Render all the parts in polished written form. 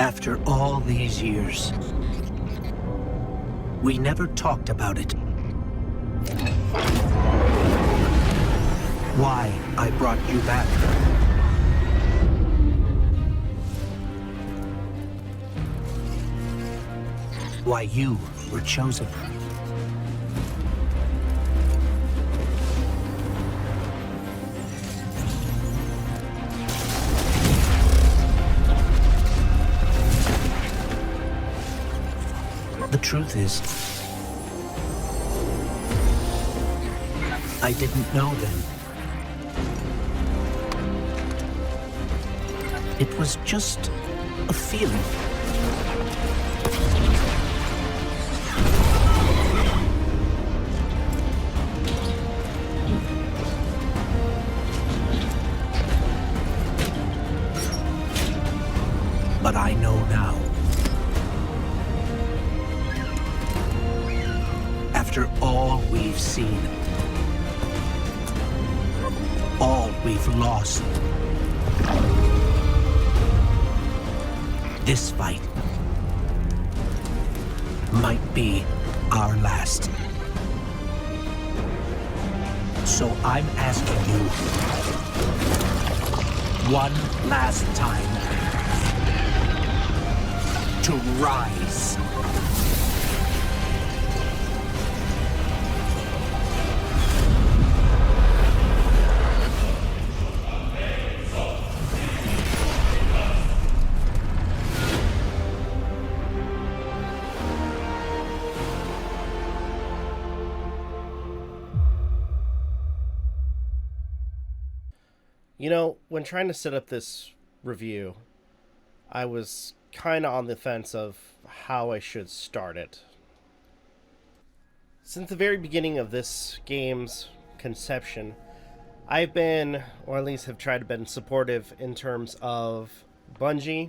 After all these years, we never talked about it. Why I brought you back. Why you were chosen. The truth is, I didn't know then. It was just a feeling. But I know now. After all we've seen, all we've lost, this fight might be our last. So I'm asking you one last time to rise. You know, when trying to set up this review, I was kind of on the fence of how I should start it. Since the very beginning of this game's conception, I've been, or at least have tried to be supportive in terms of Bungie,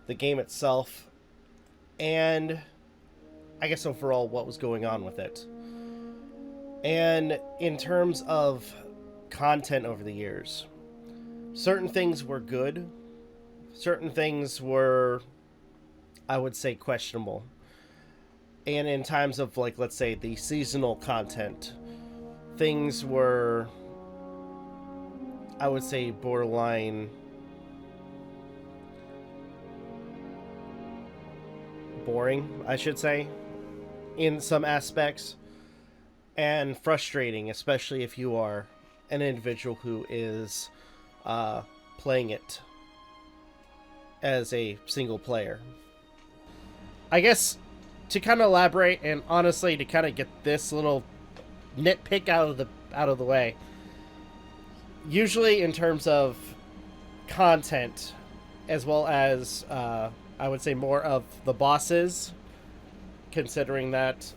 the game itself, and I guess overall what was going on with it. And in terms of content over the years, certain things were good, certain things were, I would say, questionable. And in times of, like, let's say, the seasonal content, things were, I would say, borderline boring, I should say, in some aspects, and frustrating, especially if you are an individual who is playing it as a single player. I guess to kind of elaborate, and honestly to kind of get this little nitpick out of the way, usually in terms of content, as well as I would say more of the bosses, considering that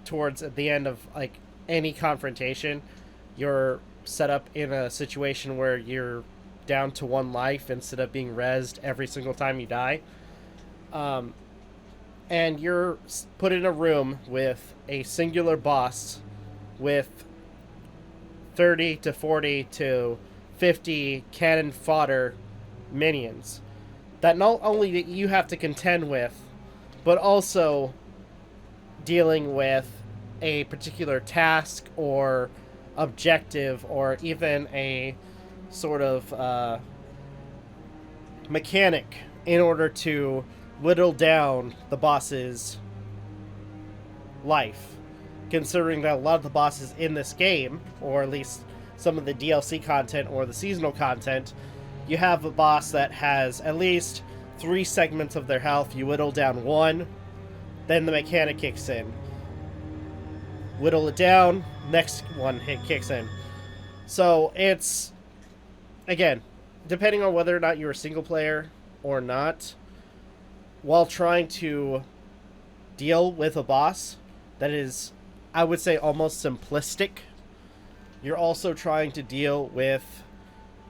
towards the end of like any confrontation, you're set up in a situation where you're down to one life instead of being rezzed every single time you die. And you're put in a room with a singular boss with 30 to 40 to 50 cannon fodder minions that not only that you have to contend with, but also dealing with a particular task or objective, or even a sort of mechanic in order to whittle down the boss's life. Considering that a lot of the bosses in this game, or at least some of the DLC content or the seasonal content, you have a boss that has at least 3 segments of their health. You whittle down 1, then the mechanic kicks in. Whittle it down, next one kicks in. So it's, again, depending on whether or not you're a single player or not, while trying to deal with a boss that is, I would say, almost simplistic, you're also trying to deal with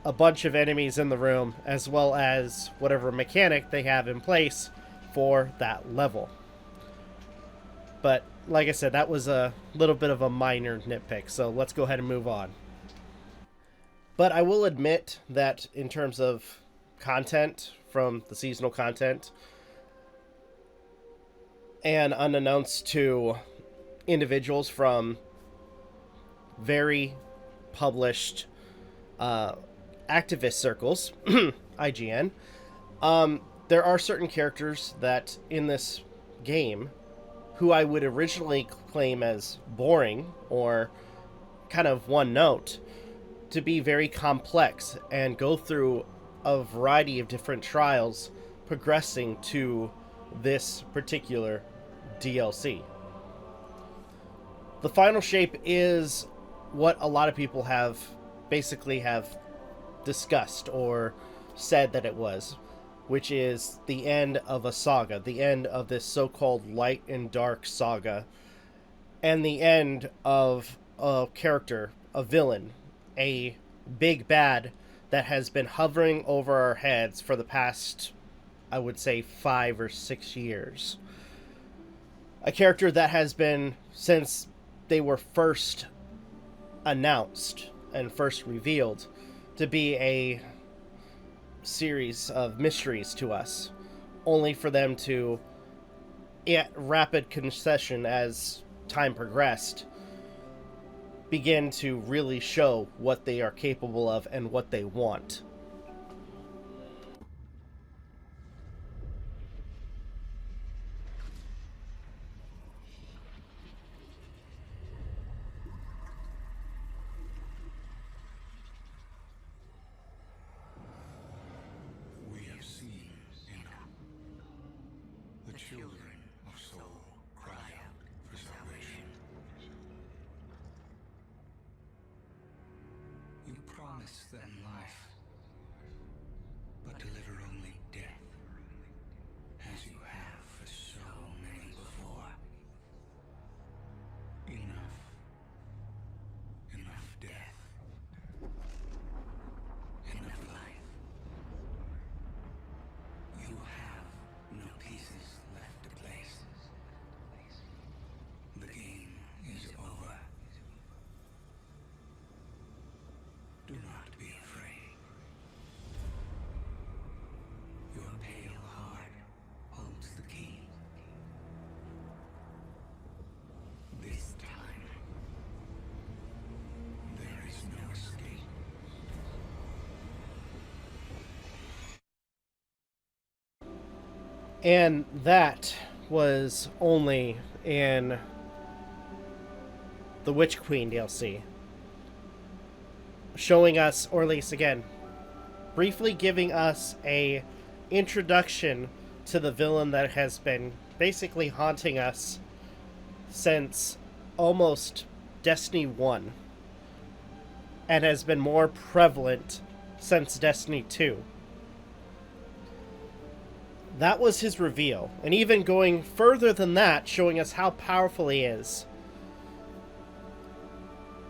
a bunch of enemies in the room, as well as whatever mechanic they have in place for that level. But like I said, that was a little bit of a minor nitpick, so let's go ahead and move on. But I will admit that in terms of content from the seasonal content, And unannounced to individuals from very published activist circles, IGN, there are certain characters that in this game who I would originally claim as boring or kind of one note to be very complex and go through a variety of different trials progressing to this particular DLC. The final shape is what a lot of people have discussed or said that it was, which is the end of a saga, the end of this so-called light and dark saga, and the end of a character, a villain, a big bad that has been hovering over our heads for the past, I would say, 5 or 6 years. A character that has been, since they were first announced and first revealed, to be a series of mysteries to us, only for them to, at rapid concession as time progressed, begin to really show what they are capable of and what they want. We have seen enough. The children of soul cry out for salvation. You promise them life, but deliver only death, as you have for so many before. Enough. Enough death. Enough life. You have no pieces left to place. The game is over. Do not be afraid. Your pale heart holds the key. This time, there is no escape. And that was only in the Witch Queen DLC. Showing us, or at least again, briefly giving us a introduction to the villain that has been basically haunting us since almost Destiny 1, and has been more prevalent since Destiny 2. That was his reveal, and even going further than that, showing us how powerful he is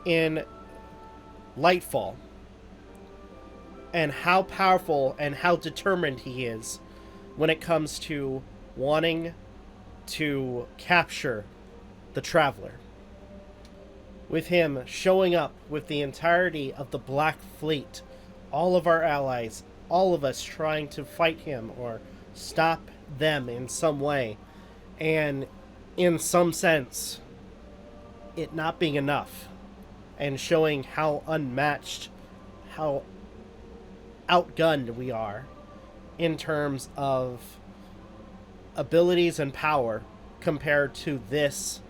in Lightfall, and how powerful and how determined he is when it comes to wanting to capture the Traveler. With him showing up with the entirety of the Black Fleet, all of our allies, all of us trying to fight him or stop them in some way, and in some sense it not being enough, and showing how unmatched, how outgunned we are in terms of abilities and power compared to this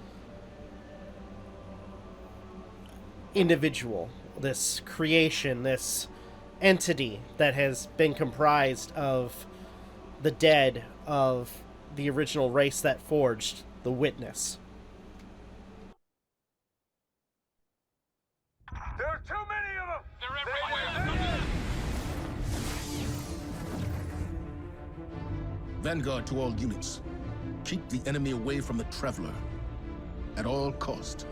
individual, this creation, this entity that has been comprised of the dead of the original race that forged the Witness. There are too many of them! They're everywhere! Vanguard to all units. Keep the enemy away from the Traveler. At all cost.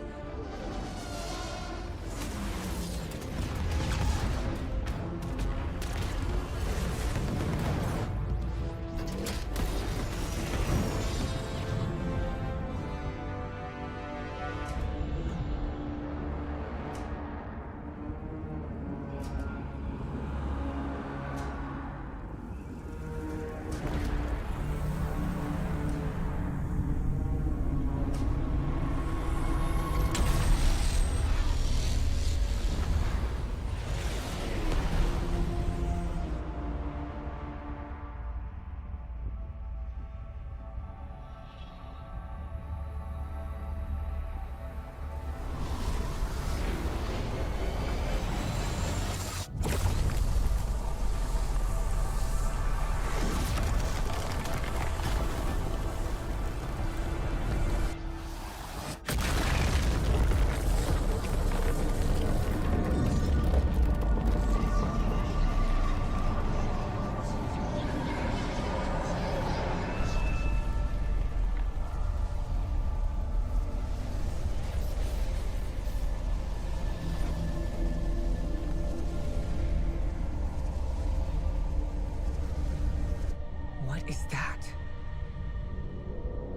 What is that?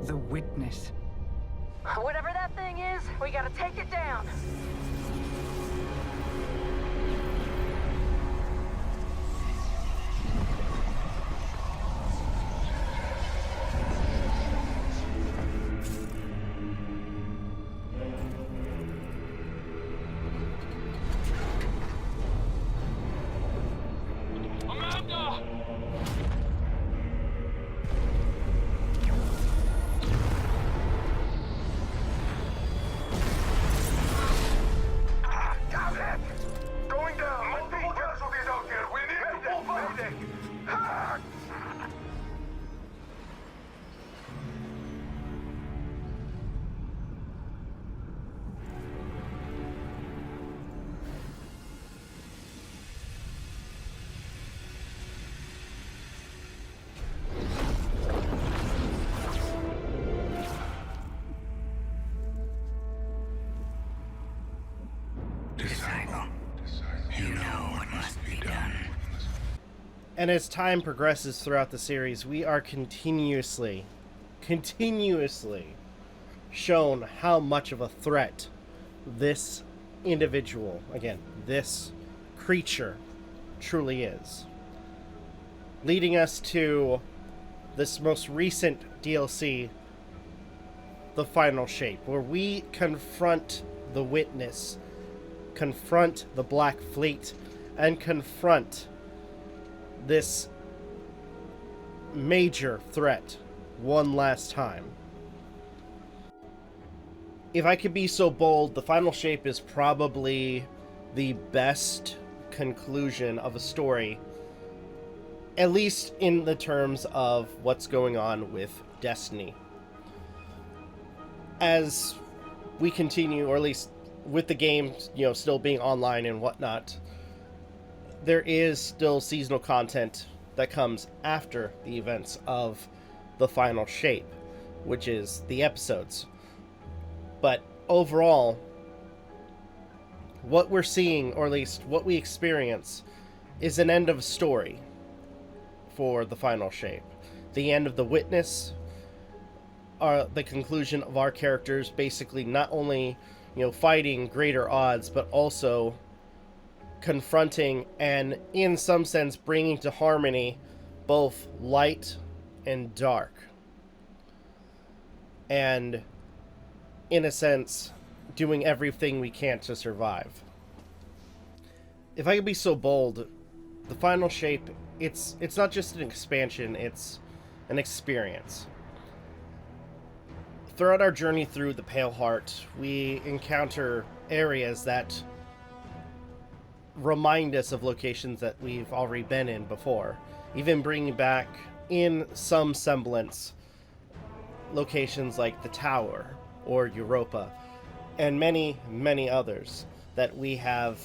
The Witness. Whatever that thing is, we gotta take it down. Disciple, you know what must be done. And as time progresses throughout the series, we are continuously shown how much of a threat this individual, again, this creature, truly is. Leading us to this most recent DLC, The Final Shape, where we confront the Witness, confront the Black Fleet, and confront this major threat one last time. If I could be so bold, The Final Shape is probably the best conclusion of a story, at least in the terms of what's going on with Destiny. As we continue, or at least with the game, still being online and whatnot, there is still seasonal content that comes after the events of The Final Shape, which is the episodes. But overall, what we're seeing, or at least what we experience, is an end of story for The Final Shape. The end of the Witness, the conclusion of our characters basically not only fighting greater odds, but also confronting and, in some sense, bringing to harmony both light and dark. And, in a sense, doing everything we can to survive. If I could be so bold, The Final Shape, it's not just an expansion, it's an experience. Throughout our journey through the Pale Heart, we encounter areas that remind us of locations that we've already been in before, even bringing back, in some semblance, locations like the Tower or Europa, and many, many others that we have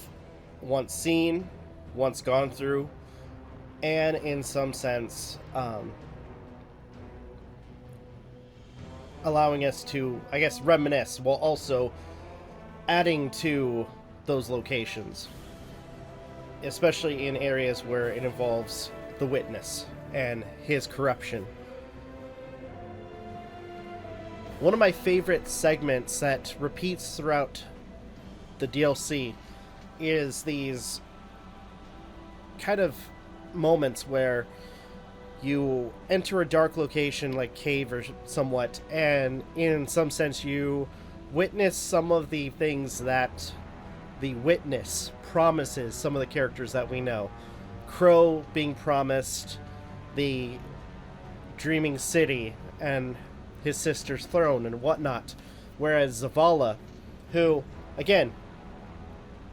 once seen, once gone through, and in some sense, allowing us to, I guess, reminisce while also adding to those locations, especially in areas where it involves the Witness and his corruption. One of my favorite segments that repeats throughout the DLC is these kind of moments where you enter a dark location like cave or somewhat, and in some sense you witness some of the things that the Witness promises some of the characters that we know. Crow being promised the Dreaming City and his sister's throne and whatnot, whereas Zavala, who, again,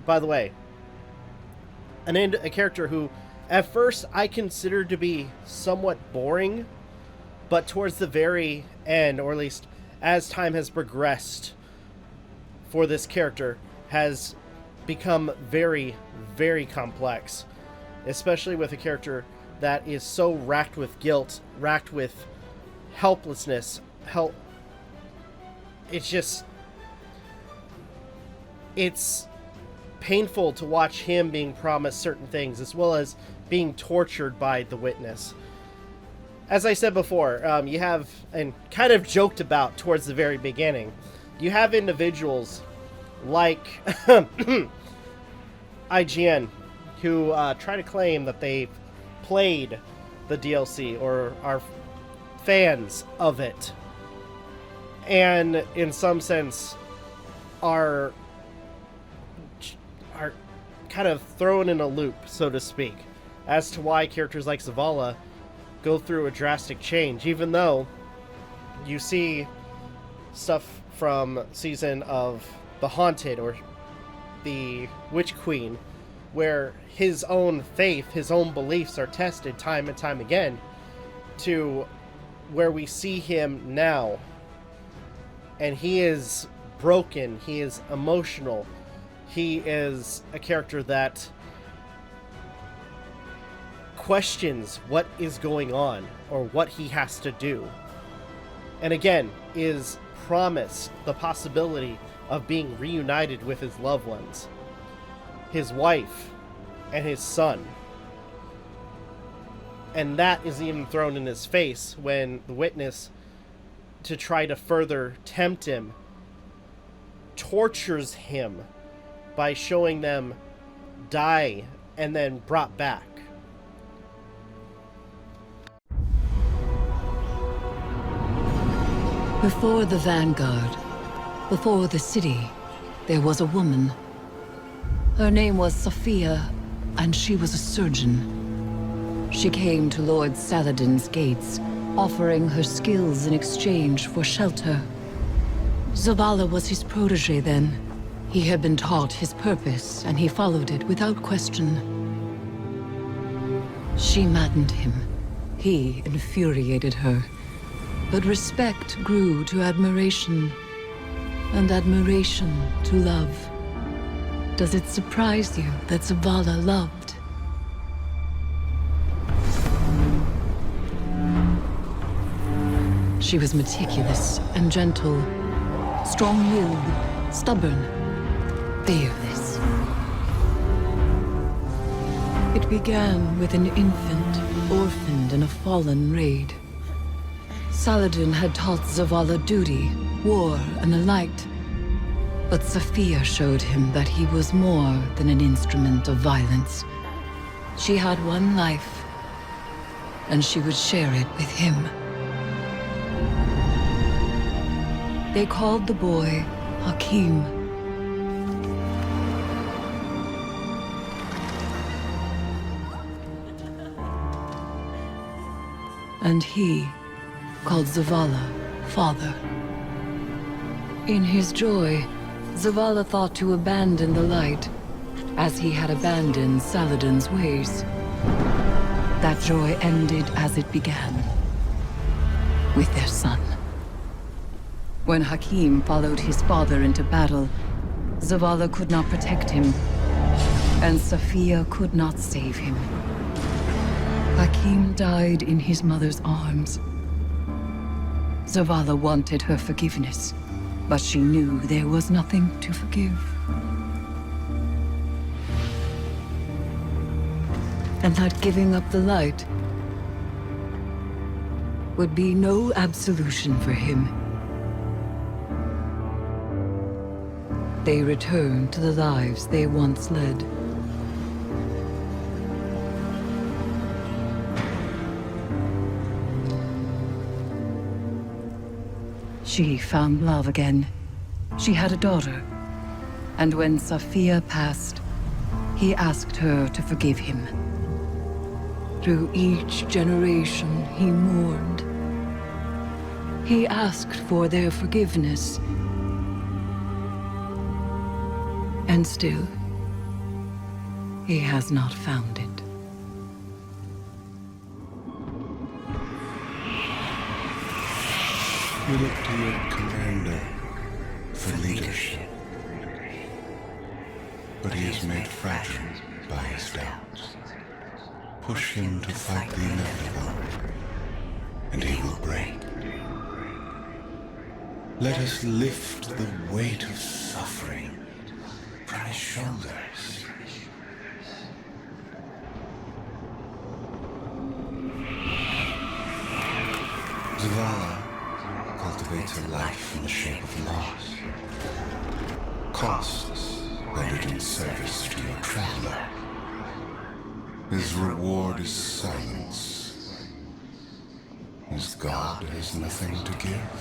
by the way, a character who at first I considered to be somewhat boring, but towards the very end, or at least as time has progressed for this character, has become very, very complex, especially with a character that is so racked with guilt, racked with helplessness. It's painful to watch him being promised certain things, as well as being tortured by the Witness. as I said before, you have, and kind of joked about towards the very beginning, you have individuals like IGN who try to claim that they've played the DLC or are fans of it, and in some sense are kind of thrown in a loop, so to speak, as to why characters like Zavala go through a drastic change, even though you see stuff from season of The Haunted or the Witch Queen, where his own faith, his own beliefs are tested time and time again, to where we see him now, and he is broken, he is emotional, he is a character that questions what is going on or what he has to do, and again is promised the possibility of being reunited with his loved ones, his wife and his son. And that is even thrown in his face when the witness, to try to further tempt him, tortures him by showing them die and then brought back. Before the vanguard, before the city, there was a woman. Her name was Sophia, and she was a surgeon. She came to Lord Saladin's gates, offering her skills in exchange for shelter. Zavala was his protege then. He had been taught his purpose, and he followed it without question. She maddened him. He infuriated her. But respect grew to admiration, and admiration to love. Does it surprise you that Zavala loved? She was meticulous and gentle, strong-willed, stubborn, fearless. It began with an infant, orphaned in a fallen raid. Saladin had taught Zavala duty, war, and the light. But Sophia showed him that he was more than an instrument of violence. She had one life, and she would share it with him. They called the boy Hakim. And he called Zavala father. In his joy, Zavala thought to abandon the light, as he had abandoned Saladin's ways. That joy ended as it began, with their son. When Hakim followed his father into battle, Zavala could not protect him, and Sophia could not save him. Hakim died in his mother's arms. Zavala wanted her forgiveness, but she knew there was nothing to forgive. And that giving up the light would be no absolution for him. They returned to the lives they once led. She found love again. She had a daughter. And when Sophia passed, he asked her to forgive him. Through each generation, he mourned. He asked for their forgiveness. And still, he has not found it. You look to your commander for leadership. But he is made fragile by his doubts. Push him to fight the inevitable, and he will break. Let us lift the weight of suffering from his shoulders. Zavala cultivates a life in the shape of loss. Costs rendered in service to your traveler. His reward is silence. His god has nothing to give.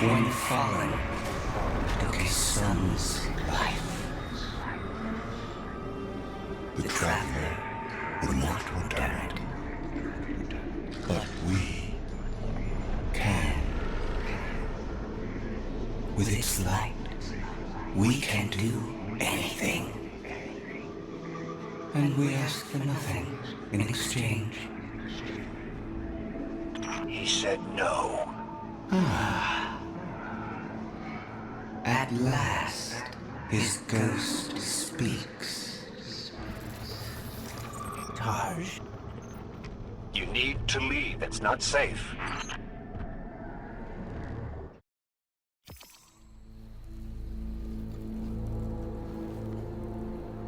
When the fallen took his son's life, the traveler would not return it. But we can. With its light, we can do anything. And we ask for nothing in exchange. He said no. At last, his ghost speaks. Taj, you need to leave. It's not safe.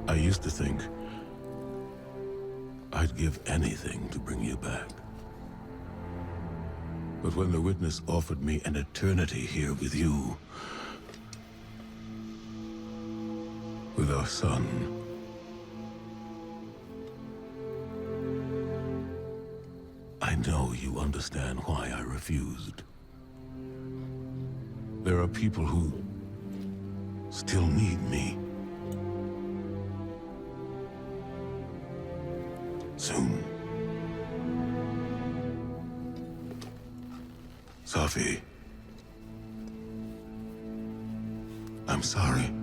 I used to think I'd give anything to bring you back. But when the Witness offered me an eternity here with you, with our son, I know you understand why I refused. There are people who still need me. Soon. Safi, I'm sorry.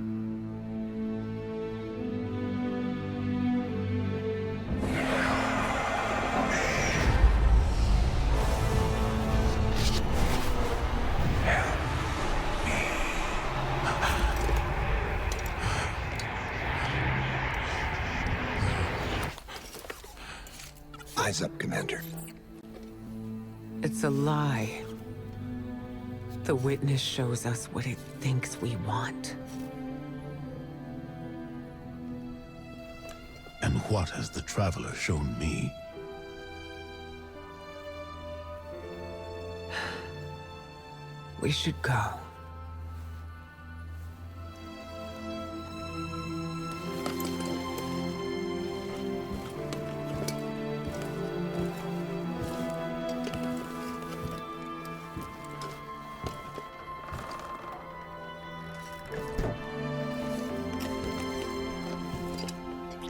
Eyes up, Commander. It's a lie. The Witness shows us what it thinks we want. And what has the Traveler shown me? We should go.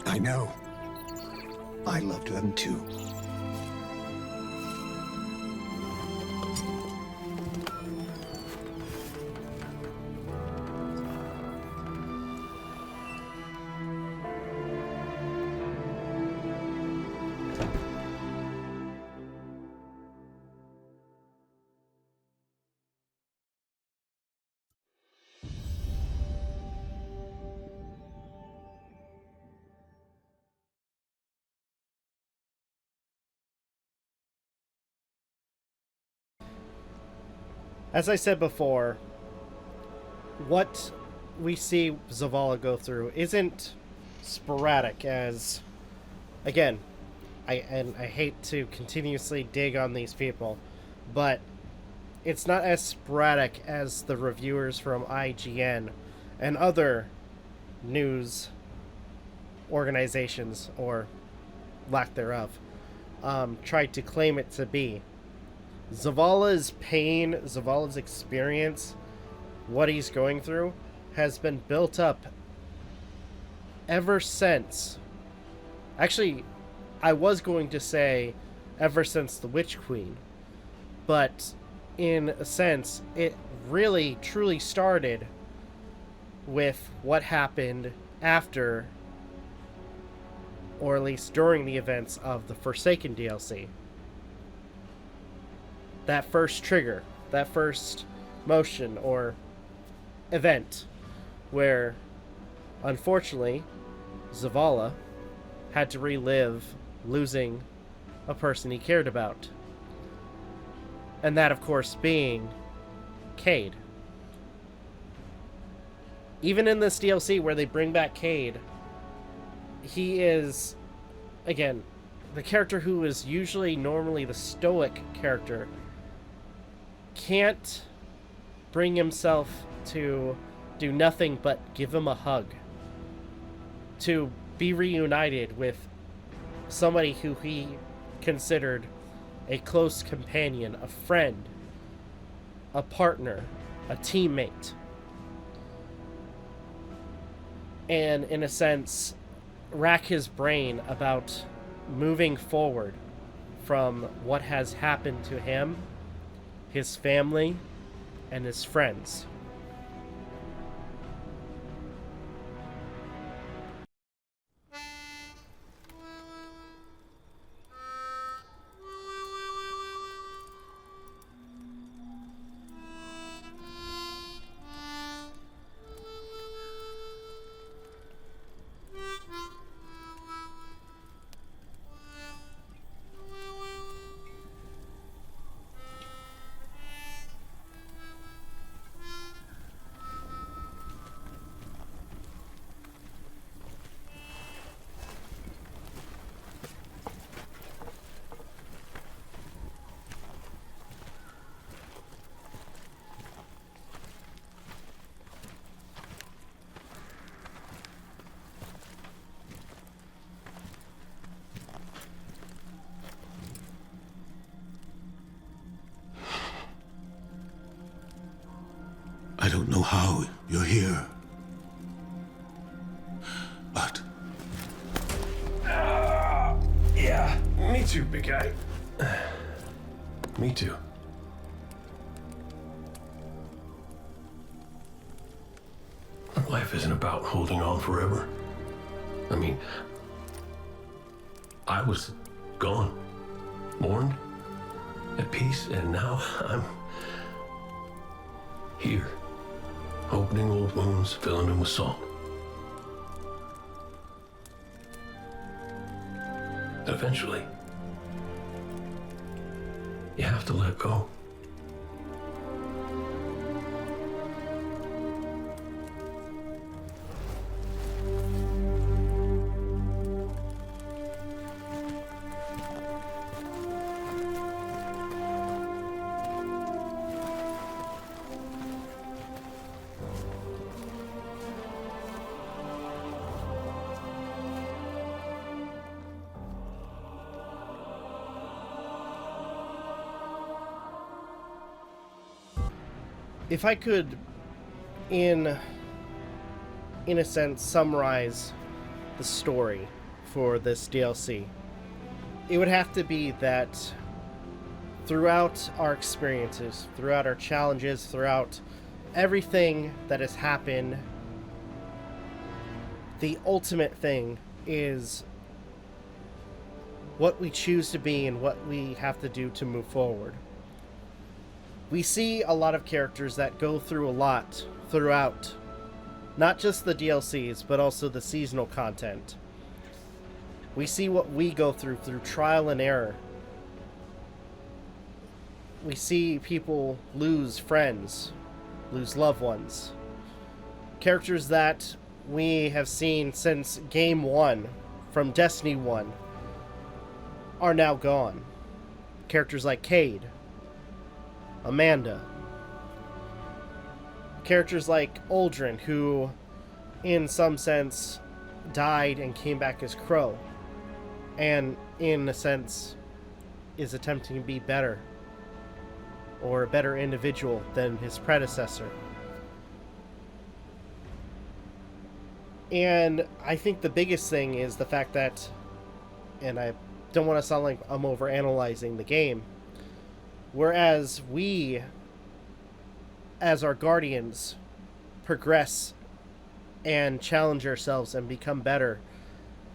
I know. I loved them too. As I said before, what we see Zavala go through isn't sporadic as, again, I hate to continuously dig on these people, but it's not as sporadic as the reviewers from IGN and other news organizations, or lack thereof, tried to claim it to be. Zavala's pain, Zavala's experience, what he's going through, has been built up ever since. Actually, I was going to say ever since the Witch Queen, but in a sense, it really truly started with what happened after, or at least during the events of the Forsaken DLC. That first trigger, that first motion or event, where unfortunately Zavala had to relive losing a person he cared about. And that, of course, being Cade. Even in this DLC where they bring back Cade, he is, again, the character who is usually normally the stoic character can't bring himself to do nothing but give him a hug. To be reunited with somebody who he considered a close companion, a friend, a partner, a teammate. And in a sense, rack his brain about moving forward from what has happened to him, his family, and his friends. I don't know how you're here. But... Yeah, me too, big guy. Me too. Life isn't about holding on forever. I mean, I was gone, mourned, at peace, and now I'm here. Opening old wounds, filling them with salt. And eventually, you have to let go. If I could, in a sense, summarize the story for this DLC, it would have to be that throughout our experiences, throughout our challenges, throughout everything that has happened, the ultimate thing is what we choose to be and what we have to do to move forward. We see a lot of characters that go through a lot throughout, not just the DLCs, but also the seasonal content. We see what we go through trial and error. We see people lose friends, lose loved ones. Characters that we have seen since Game 1, from Destiny 1, are now gone. Characters like Cade, Amanda. Characters like Aldrin, who, in some sense, died and came back as Crow. And, in a sense, is attempting to be better. Or a better individual than his predecessor. And I think the biggest thing is the fact that, and I don't want to sound like I'm overanalyzing the game, whereas we, as our guardians, progress and challenge ourselves and become better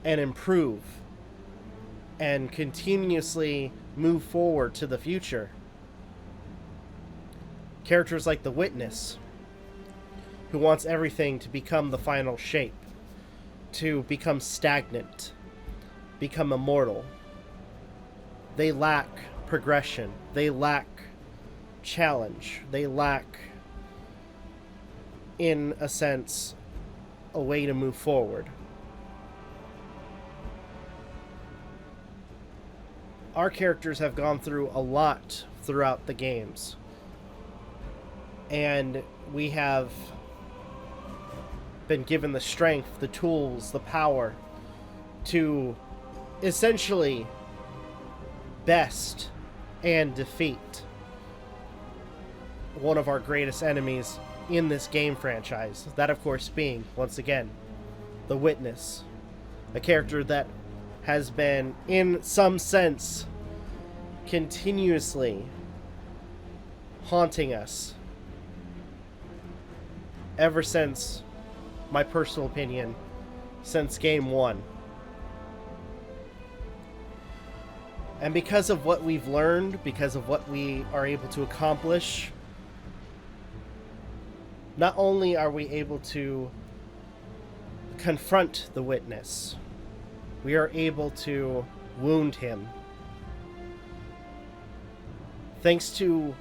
and improve and continuously move forward to the future. Characters like the Witness, who wants everything to become the final shape, to become stagnant, become immortal. They lack progression. They lack challenge. They lack, in a sense, a way to move forward. our characters have gone through a lot throughout the games. And we have been given the strength, the tools, the power to essentially best and defeat one of our greatest enemies in this game franchise. That, of course, being, once again, the Witness. A character that has been, in some sense, continuously haunting us ever since, my personal opinion, since game 1. And because of what we've learned, because of what we are able to accomplish, not only are we able to confront the Witness, we are able to wound him. Thanks to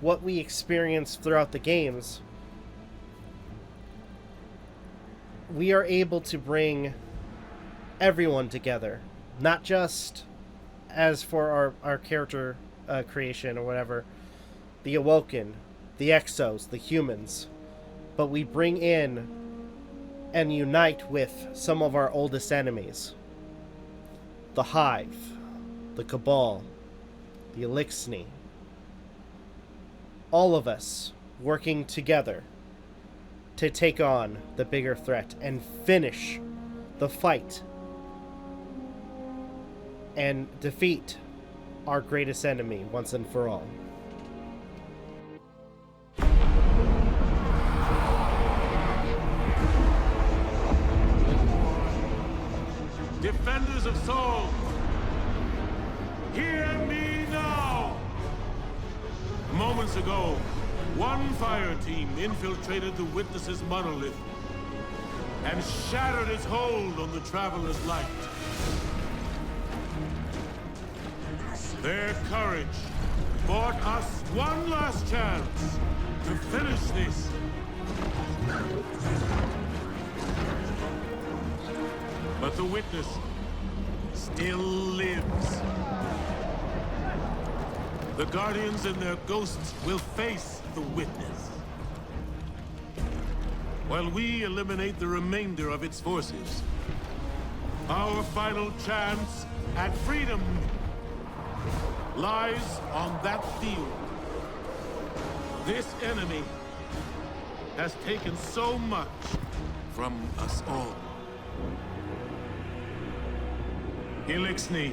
what we experienced throughout the games, we are able to bring everyone together. Not just as for our character creation or whatever, the Awoken, the Exos, the humans, but we bring in and unite with some of our oldest enemies. The Hive, the Cabal, the Elixni. All of us working together to take on the bigger threat and finish the fight and defeat our greatest enemy once and for all. Defenders of Soul, hear me now! Moments ago, one fire team infiltrated the Witness's monolith and shattered its hold on the Traveler's light. Their courage bought us one last chance to finish this. But the Witness still lives. The Guardians and their ghosts will face the Witness, while we eliminate the remainder of its forces. Our final chance at freedom lies on that field. This enemy has taken so much from us all. Elixni,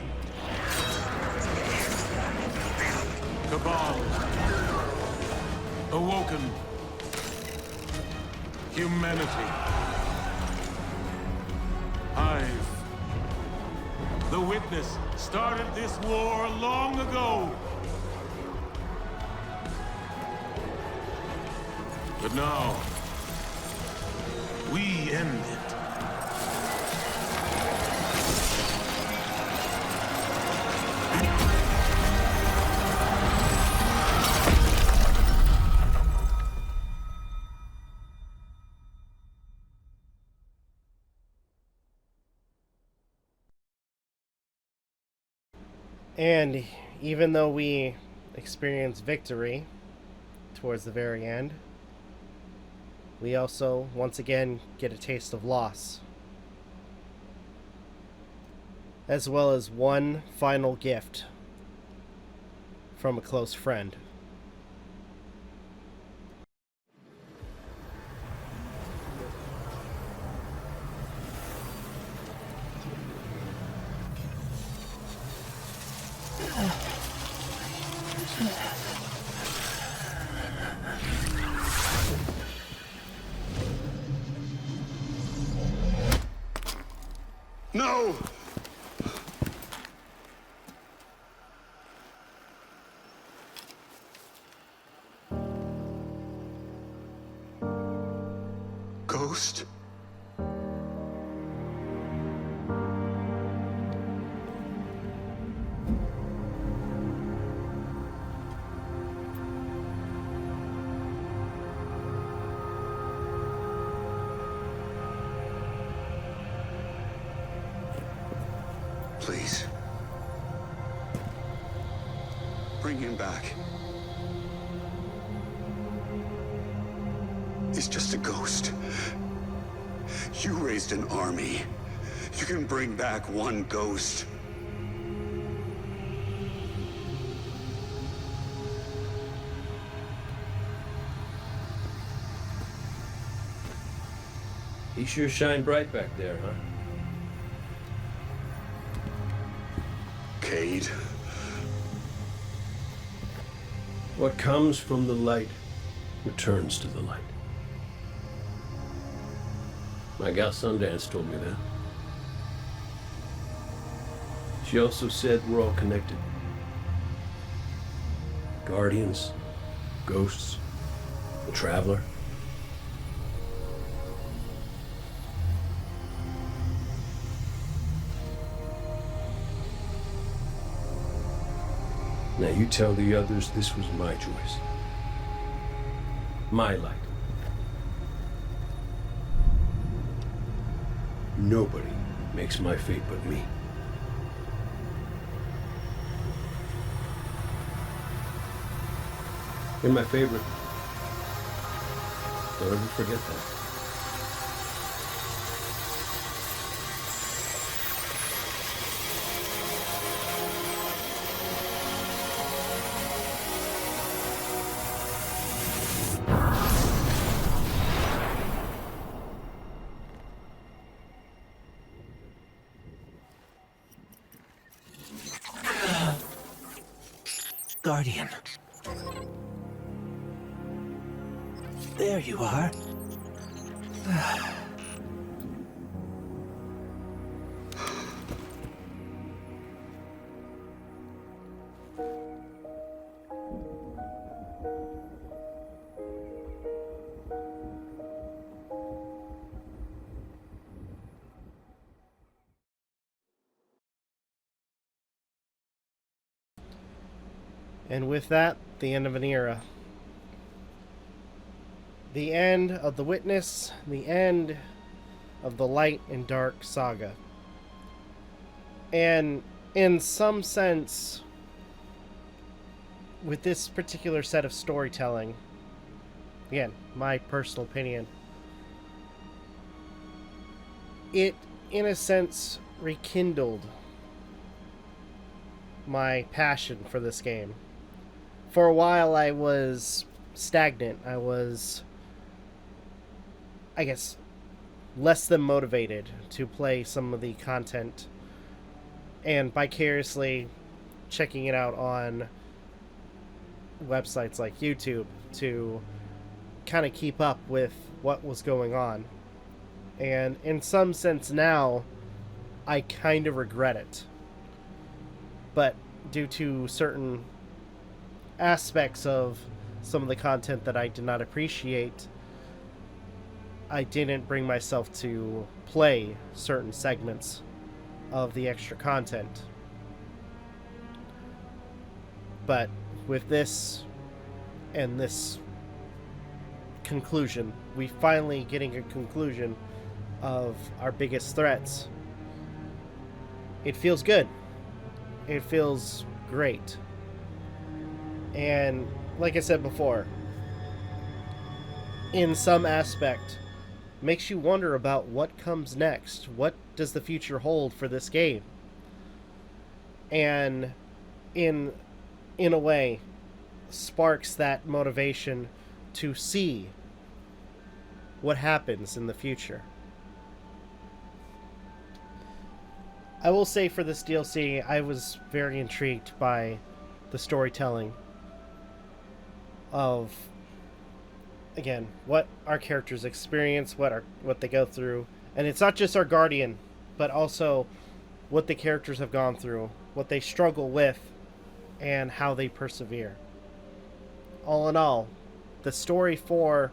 Cabal, Awoken, humanity, Hive. The Witness started this war long ago. But now, we end it. And even though we experience victory towards the very end, we also, once again, get a taste of loss. As well as one final gift from a close friend. No! Ghost? Please. bring him back. He's just a ghost. You raised an army. You can bring back one ghost. He sure shined bright back there, huh? Cade. What comes from the light returns to the light. My gal Sundance told me that. She also said we're all connected. Guardians, ghosts, the Traveler. Now you tell the others this was my choice. My light. Nobody makes my fate but me. You're my favorite. Don't ever forget that. Guardian. There you are. And with that, the end of an era. The end of the Witness, the end of the Light and Dark saga. And in some sense, with this particular set of storytelling, again, my personal opinion, it, in a sense, rekindled my passion for this game. For a while, I was stagnant. I was, I guess, less than motivated to play some of the content and vicariously checking it out on websites like YouTube to kind of keep up with what was going on. And in some sense now, I kind of regret it. But due to certain aspects of some of the content that I did not appreciate, I didn't bring myself to play certain segments of the extra content. But with this and this conclusion, we finally getting a conclusion of our biggest threats. It feels good. It feels great. And like I said before, in some aspect, makes you wonder about what comes next. What does the future hold for this game? And in a way, sparks that motivation to see what happens in the future. I will say for this DLC, I was very intrigued by the storytelling of, again, what our characters experience, what they go through. And it's not just our Guardian, but also what the characters have gone through, what they struggle with, and how they persevere. All in all, the story for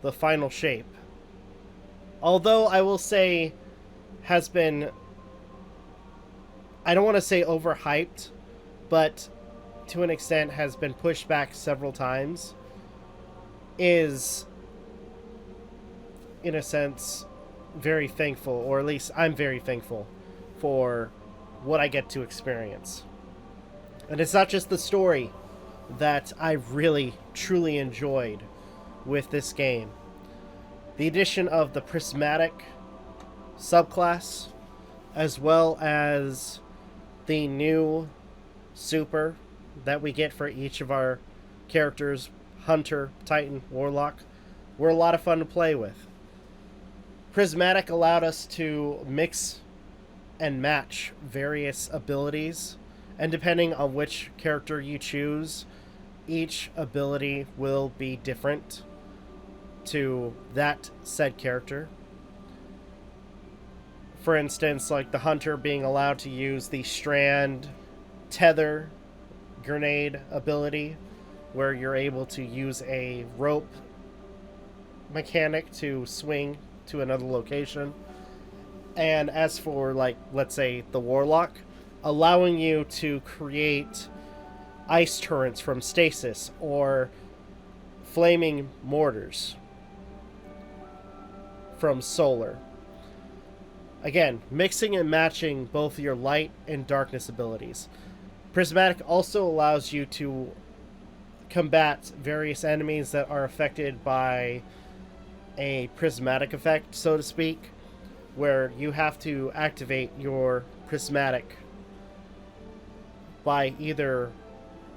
the final shape, although I will say has been, I don't want to say overhyped, but to an extent has been pushed back several times, is, in a sense, very thankful, or at least I'm very thankful for what I get to experience. And it's not just the story that I really, truly enjoyed with this game. The addition of the prismatic subclass, as well as the new super that we get for each of our characters, Hunter, Titan, Warlock, were a lot of fun to play with. Prismatic allowed us to mix and match various abilities, and depending on which character you choose, each ability will be different to that said character. For instance, like the Hunter being allowed to use the Strand Tether Grenade ability, where you're able to use a rope mechanic to swing to another location. And as for, like, let's say the Warlock, allowing you to create ice turrets from stasis or flaming mortars from solar. Again, mixing and matching both your light and darkness abilities. Prismatic also allows you to combat various enemies that are affected by a prismatic effect, so to speak, where you have to activate your prismatic by either,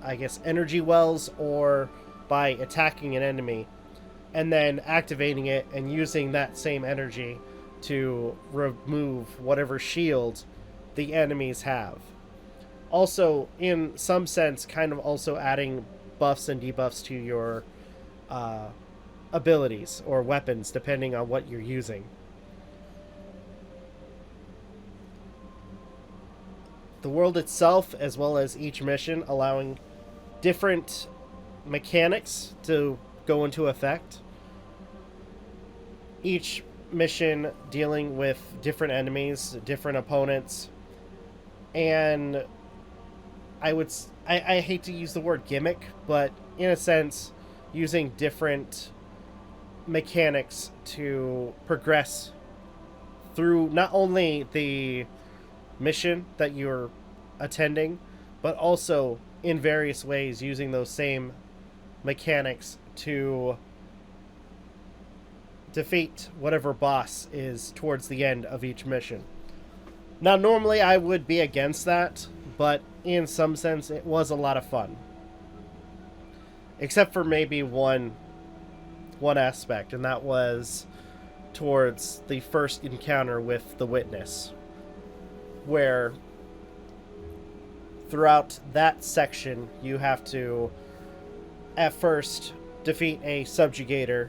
I guess, energy wells or by attacking an enemy and then activating it and using that same energy to remove whatever shield the enemies have. Also, in some sense, kind of also adding buffs and debuffs to your abilities or weapons, depending on what you're using. The world itself, as well as each mission, allowing different mechanics to go into effect. Each mission dealing with different enemies, different opponents, and I hate to use the word gimmick, but in a sense, using different mechanics to progress through not only the mission that you're attending, but also in various ways using those same mechanics to defeat whatever boss is towards the end of each mission. Now, normally I would be against that, but in some sense it was a lot of fun. Except for maybe one aspect, and that was towards the first encounter with the Witness, where throughout that section you have to at first defeat a subjugator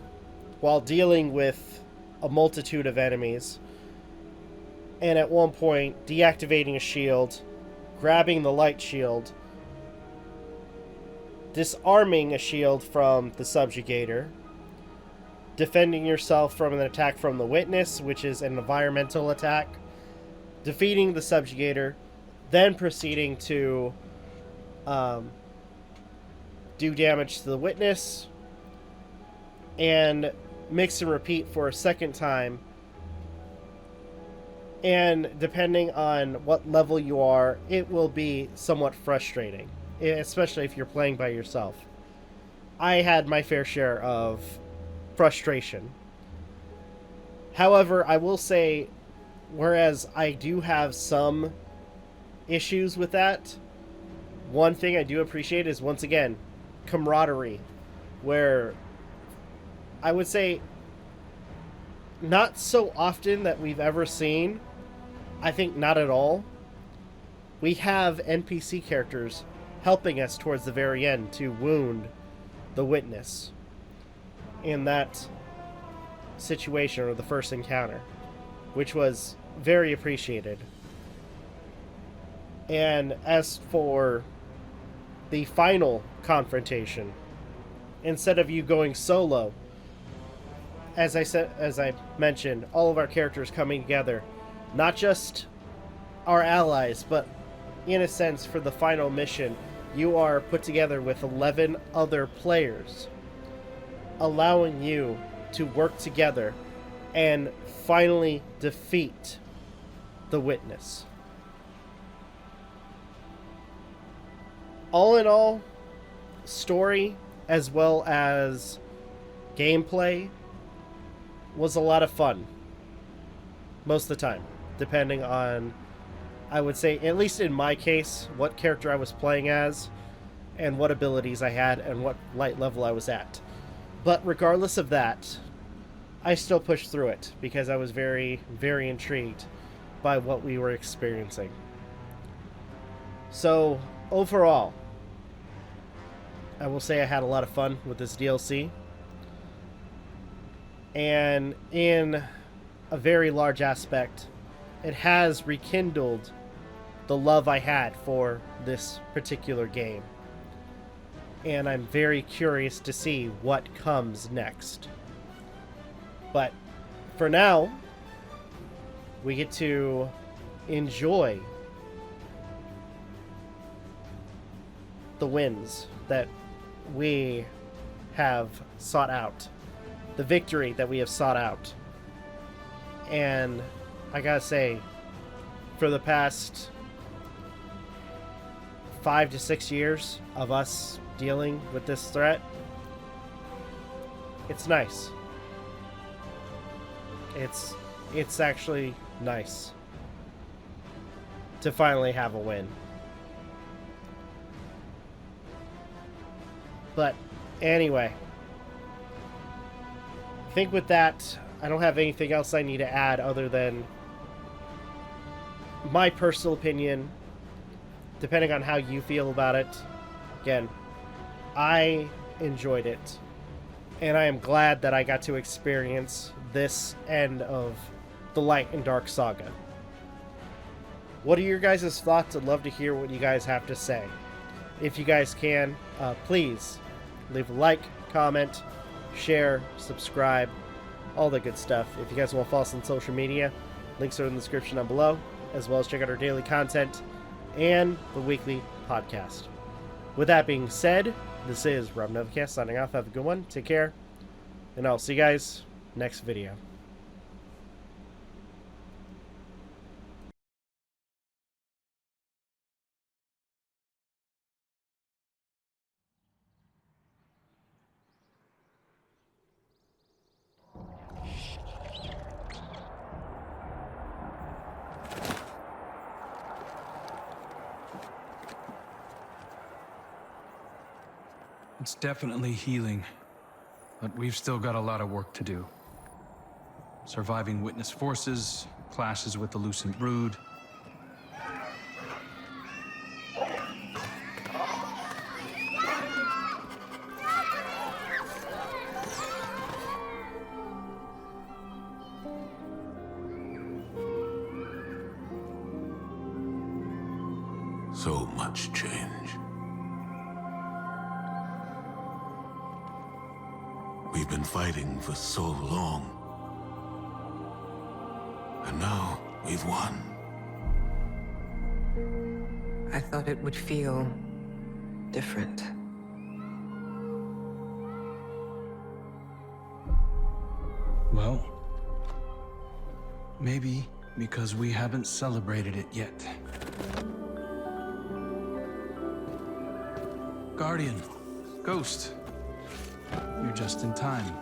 while dealing with a multitude of enemies, and at one point deactivating a shield, grabbing the light shield, disarming a shield from the subjugator, defending yourself from an attack from the Witness, which is an environmental attack, defeating the subjugator, then proceeding to do damage to the Witness, and mix and repeat for a second time. And depending on what level you are, it will be somewhat frustrating, especially if you're playing by yourself. I had my fair share of frustration. However, I will say, whereas I do have some issues with that, one thing I do appreciate is, once again, camaraderie, where I would say not so often that we've ever seen, I think not at all, we have NPC characters helping us towards the very end to wound the Witness in that situation, or the first encounter, which was very appreciated. And as for the final confrontation, instead of you going solo, as I mentioned, all of our characters coming together, not just our allies, but in a sense for the final mission, you are put together with 11 other players, allowing you to work together and finally defeat the Witness. all in all, story as well as gameplay was a lot of fun. Most of the time, depending on, I would say, at least in my case, what character I was playing as and what abilities I had and what light level I was at. But regardless of that, I still pushed through it because I was very, very intrigued by what we were experiencing. So, overall, I will say I had a lot of fun with this DLC. And in a very large aspect, it has rekindled the love I had for this particular game. And I'm very curious to see what comes next. But for now, we get to enjoy the wins that we have sought out, the victory that we have sought out. And I gotta say, for the past 5 to 6 years of us dealing with this threat, it's nice. It's actually nice to finally have a win. But anyway, I think with that, I don't have anything else I need to add other than my personal opinion, depending on how you feel about it. Again, I enjoyed it, and I am glad that I got to experience this end of the Light and Dark saga. What are your guys' thoughts? I'd love to hear what you guys have to say. If you guys can, please leave a like, comment, share, subscribe, all the good stuff. If you guys want to follow us on social media, links are in the description down below, as well as check out our daily content and the weekly podcast. With that being said, this is Rob Novakast signing off. Have a good one. Take care. And I'll see you guys next video. It's definitely healing, but we've still got a lot of work to do. Surviving witness forces, clashes with the Lucent Brood. So much change. We've been fighting for so long. And now we've won. I thought it would feel different. Well, maybe because we haven't celebrated it yet. Guardian, Ghost, you're just in time.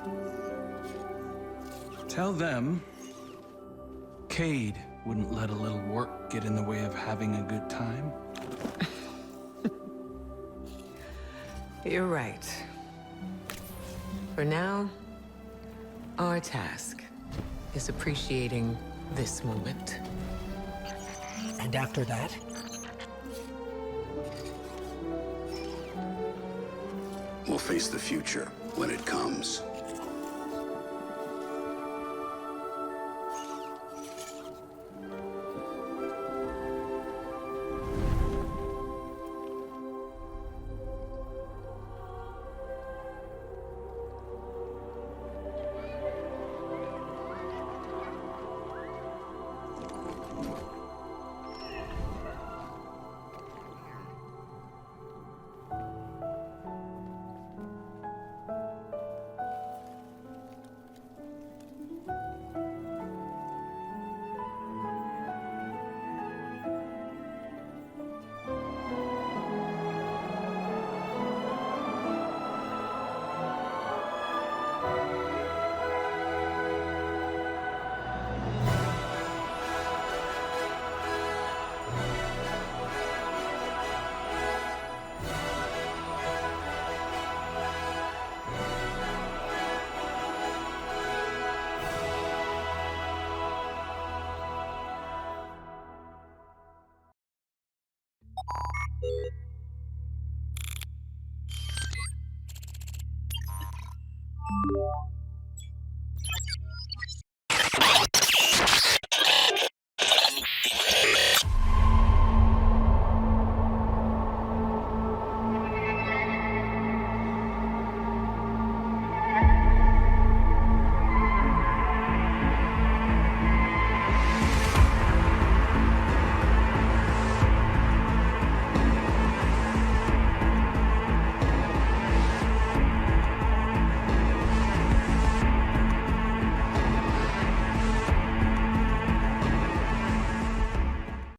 Tell them Cade wouldn't let a little work get in the way of having a good time. You're right. For now, our task is appreciating this moment. And after that? We'll face the future when it comes.